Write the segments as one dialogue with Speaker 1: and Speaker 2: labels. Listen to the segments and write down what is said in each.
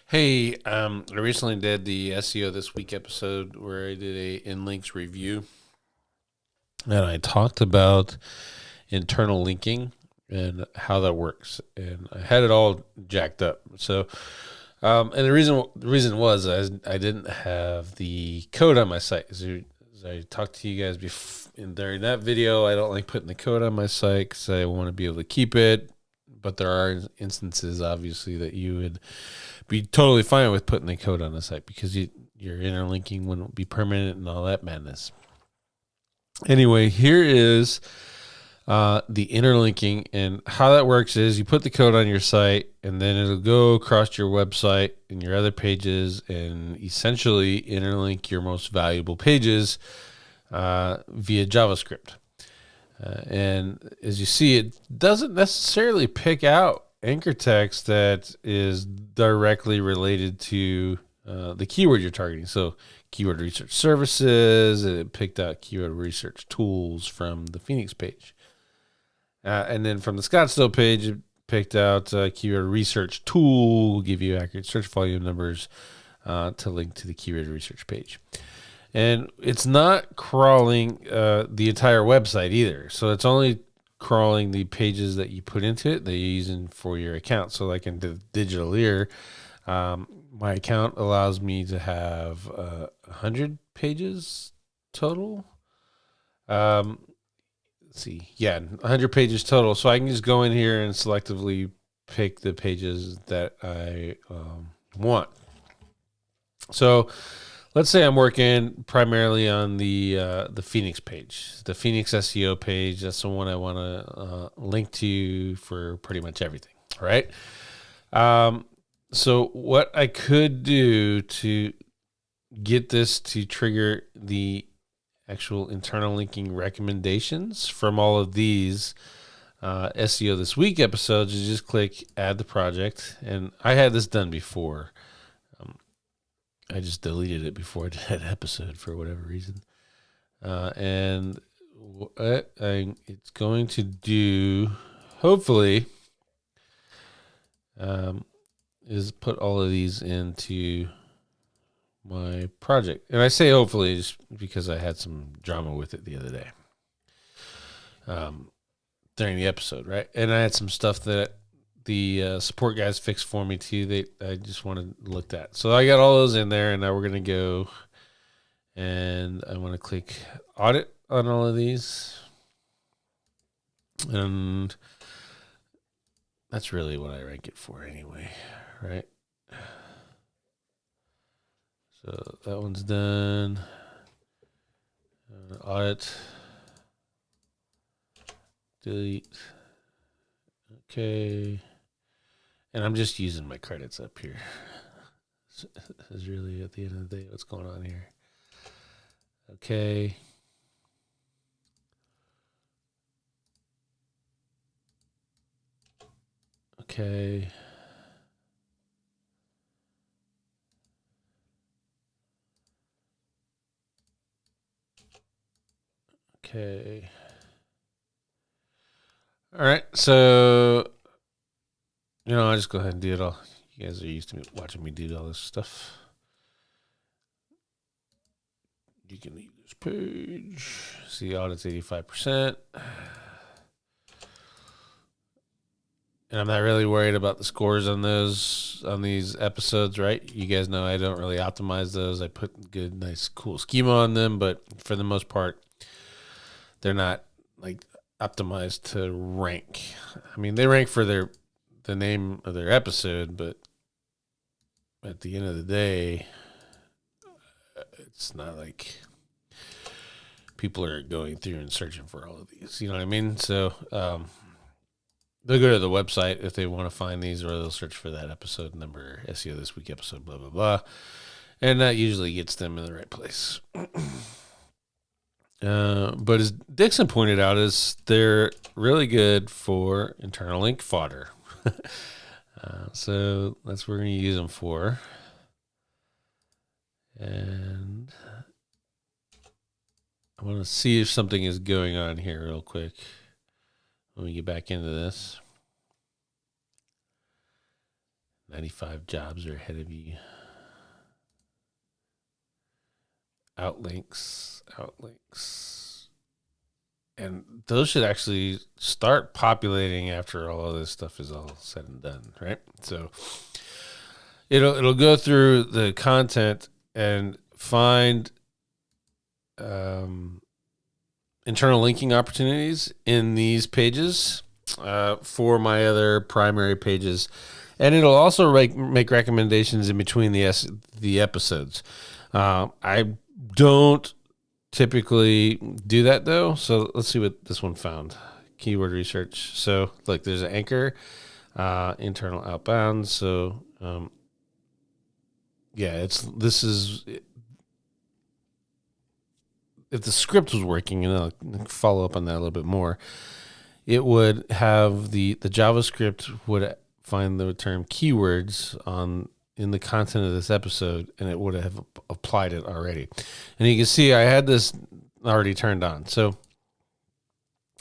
Speaker 1: Hey, I recently did the SEO This Week episode where I did a inLinks review, and I talked about internal linking and how that works, and I had it all jacked up. And the reason was I didn't have the code on my site. As I talked to you guys before, during that video, I don't like putting the code on my site because I want to be able to keep it. But there are instances, obviously, that you would be totally fine with putting the code on the site because your interlinking wouldn't be permanent and all that madness. Anyway, here is the interlinking, and how that works is you put the code on your site, and then it'll go across your website and your other pages, and essentially interlink your most valuable pages via JavaScript. And as you see, it doesn't necessarily pick out anchor text that is directly related to the keyword you're targeting. So, keyword research services, it picked out keyword research tools from the Phoenix page. And then from the Scottsdale page, it picked out keyword research tool, will give you accurate search volume numbers to link to the keyword research page. And it's not crawling the entire website either. So it's only crawling the pages that you put into it that you're using for your account. So like in the digital ear, my account allows me to have 100 pages total. Let's see. Yeah, 100 pages total. So I can just go in here and selectively pick the pages that I want. So let's say I'm working primarily on the Phoenix page, the Phoenix SEO page. That's the one I want to link to for pretty much everything. All right. So what I could do to get this to trigger the actual internal linking recommendations from all of these SEO This Week episodes is just click Add the Project. And I had this done before. I just deleted it before I did that episode for whatever reason. And what it's going to do, hopefully, is put all of these into my project. And I say hopefully just because I had some drama with it the other day during the episode, right? And I had some stuff that the support guys fixed for me too. I just wanted looked at. So I got all those in there, and now we're gonna go, and I want to click audit on all of these, and that's really what I rank it for anyway, right? So that one's done. Audit, delete. Okay. And I'm just using my credits up here. This is really at the end of the day what's going on here. Okay. Okay. Okay. All right. So, I'll just go ahead and do it all. You guys are used to watching me do all this stuff. You can leave this page. See, audit's 85%. And I'm not really worried about the scores on these episodes, right? You guys know I don't really optimize those. I put good, nice, cool schema on them, but for the most part, they're not like optimized to rank. I mean, they rank for the name of their episode, but at the end of the day, it's not like people are going through and searching for all of these. You know what I mean? So they'll go to the website if they want to find these, or they'll search for that episode number, SEO This Week episode, blah, blah, blah. And that usually gets them in the right place. But as Dixon pointed out, is they're really good for internal link fodder. So that's what we're going to use them for. And I want to see if something is going on here real quick when we get back into this. 95 jobs are ahead of you. Outlinks. And those should actually start populating after all of this stuff is all said and done, right? So it'll go through the content and find internal linking opportunities in these pages for my other primary pages, and it'll also make recommendations in between the episodes. I don't typically do that though, so let's see what this one found. Keyword research. So look, there's an anchor, internal outbound. So yeah, this is. If the script was working, and I'll follow up on that a little bit more, it would have the JavaScript would find the term keywords in the content of this episode, and it would have applied it already. And you can see I had this already turned on. So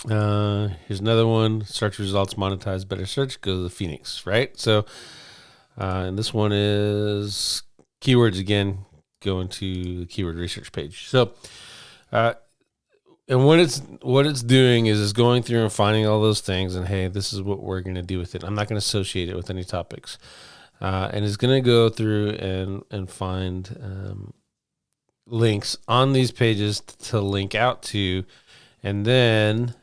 Speaker 1: here's another one: search results monetize better search. Go to the Phoenix, right? So and this one is keywords again. Go into the keyword research page. So. And what it's doing is it's going through and finding all those things, and hey, this is what we're going to do with it. I'm not going to associate it with any topics, and it's going to go through and find links on these pages to link out to, and then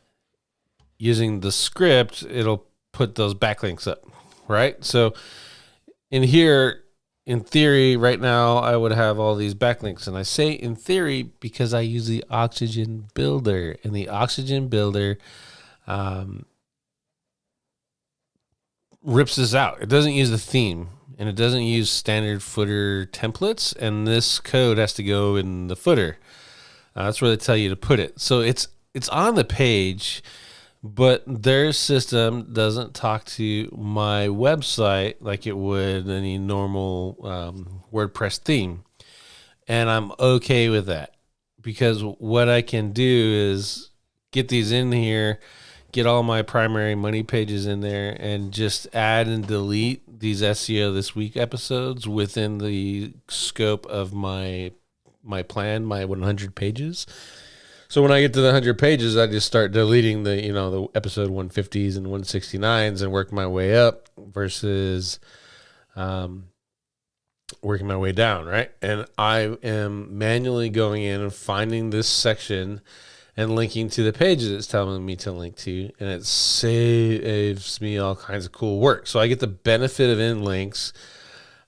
Speaker 1: using the script, it'll put those backlinks up, right? So in here. In theory, right now, I would have all these backlinks. And I say in theory because I use the Oxygen Builder. And the Oxygen Builder rips this out. It doesn't use the theme. And it doesn't use standard footer templates. And this code has to go in the footer. That's where they tell you to put it. So it's on the page, but their system doesn't talk to my website like it would any normal WordPress theme. And I'm okay with that because what I can do is get these in here, get all my primary money pages in there, and just add and delete these SEO This Week episodes within the scope of my plan, my 100 pages. So when I get to the 100 pages, I just start deleting the episode 150s and 169s and work my way up versus working my way down, right? And I am manually going in and finding this section and linking to the pages it's telling me to link to, and it saves me all kinds of cool work. So I get the benefit of inLinks.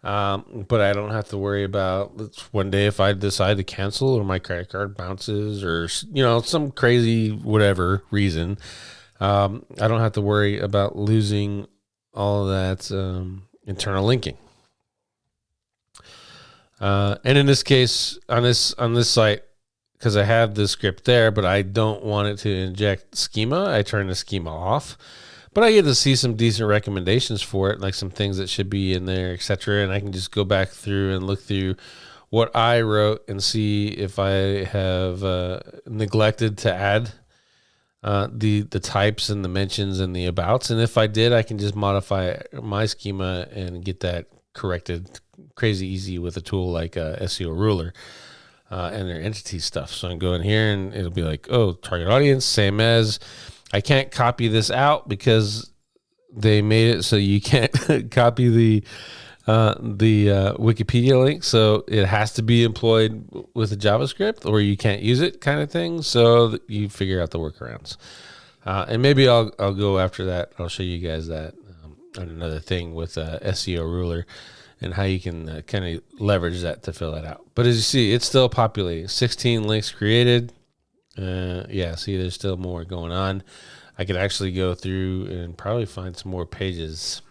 Speaker 1: But I don't have to worry about one day if I decide to cancel or my credit card bounces or, some crazy whatever reason. I don't have to worry about losing all of that internal linking. And in this case, on this site, because I have the script there, but I don't want it to inject schema, I turn the schema off. But I get to see some decent recommendations for it, like some things that should be in there, etc. And I can just go back through and look through what I wrote and see if I have neglected to add the types and the mentions and the abouts. And if I did, I can just modify my schema and get that corrected crazy easy with a tool like SEO Ruler and their entity stuff. So I can go in here and it'll be like, oh, target audience, same as. I can't copy this out because they made it so you can't copy the Wikipedia link. So it has to be employed with a JavaScript or you can't use it kind of thing. So you figure out the workarounds. And maybe I'll go after that. I'll show you guys that on another thing with SEO Ruler and how you can kind of leverage that to fill that out. But as you see, it's still populating. 16 links created. See, there's still more going on. I could actually go through and probably find some more pages.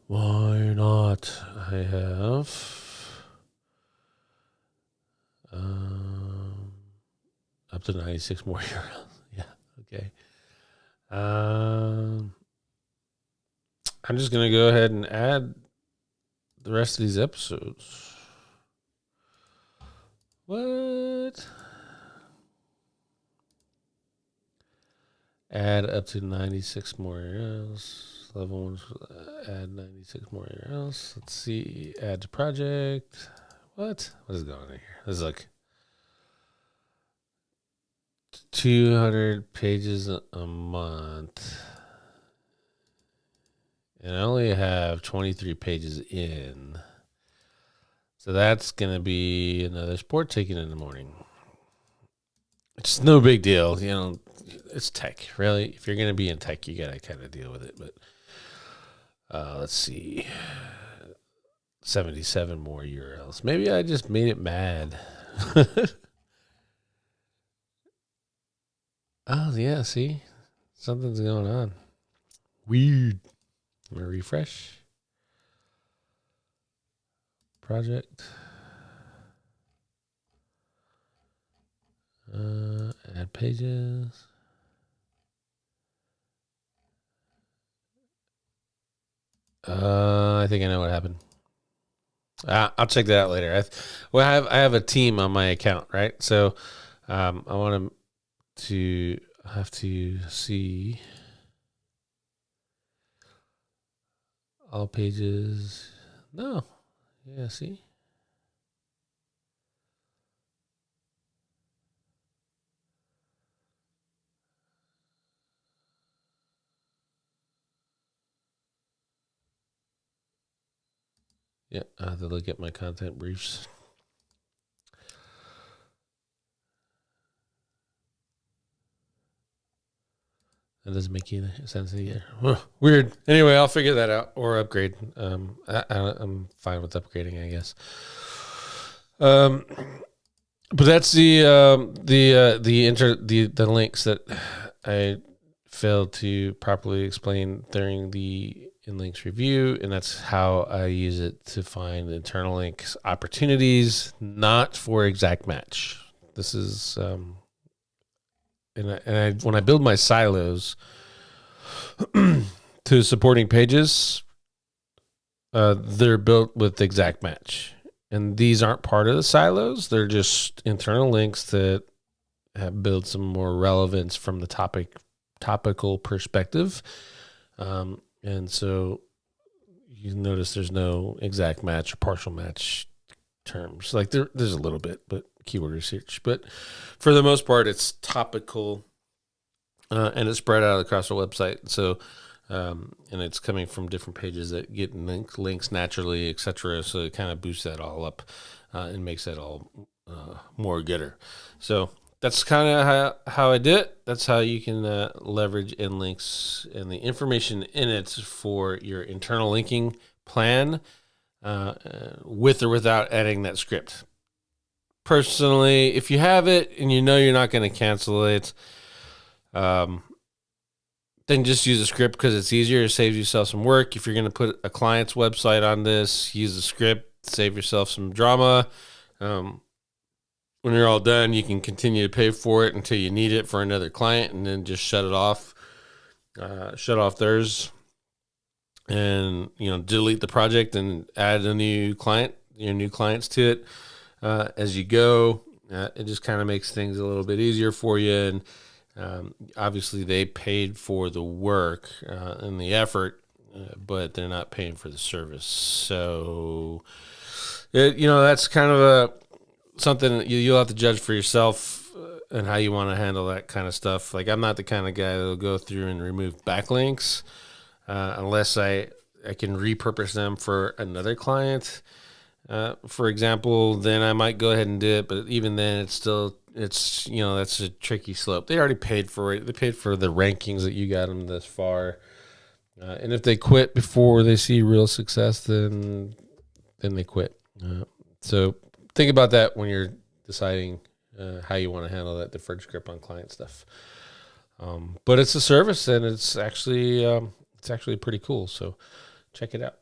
Speaker 1: Why not? I have up to 96 more URLs. Yeah, okay. I'm just going to go ahead and add the rest of these episodes. What? Add up to 96 more URLs. Level 1, add 96 more URLs. Let's see. Add to project. What is going on here? This is like 200 pages a month. And I only have 23 pages in. So that's going to be another sport taking in the morning. It's no big deal. It's tech, really. If you're going to be in tech, you got to kind of deal with it. But let's see. 77 more URLs. Maybe I just made it mad. Oh, yeah, see? Something's going on. Weird. I'm going to refresh. Project. Add pages. I think I know what happened. I'll check that out later. I have a team on my account, right? So I want to have to see all pages. No. Yeah, see? Yeah, I have to look at my content briefs. That doesn't make any sense either. Weird. Anyway, I'll figure that out or upgrade. I'm fine with upgrading, I guess. But that's the links that I failed to properly explain during the inLinks review, and that's how I use it to find internal links opportunities, not for exact match. This is when I build my silos to supporting pages, they're built with exact match. And these aren't part of the silos. They're just internal links that have built some more relevance from the topical perspective. And so you notice there's no exact match or partial match terms. Like there's a little bit, but keyword research. But for the most part, it's topical and it's spread out across the website. So and it's coming from different pages that get links naturally, etc. So it kind of boosts that all up and makes that all more gooder. So that's kind of how I did it. That's how you can leverage inLinks and the information in it for your internal linking plan with or without adding that script. Personally, if you have it and you know you're not going to cancel it, then just use a script because it's easier. It saves yourself some work. If you're going to put a client's website on this, use the script, save yourself some drama. When you're all done, you can continue to pay for it until you need it for another client and then just shut it off. Shut off theirs and, delete the project and add a new client, your new clients to it as you go. It just kind of makes things a little bit easier for you. And obviously they paid for the work and the effort, but they're not paying for the service. So, that's kind of something you'll have to judge for yourself and how you want to handle that kind of stuff. Like I'm not the kind of guy that'll go through and remove backlinks unless I can repurpose them for another client. For example, then I might go ahead and do it. But even then, that's a tricky slope. They already paid for it. They paid for the rankings that you got them this far. And if they quit before they see real success, then they quit. So think about that when you're deciding how you want to handle that deferred script on client stuff. But it's a service, and it's actually pretty cool. So check it out.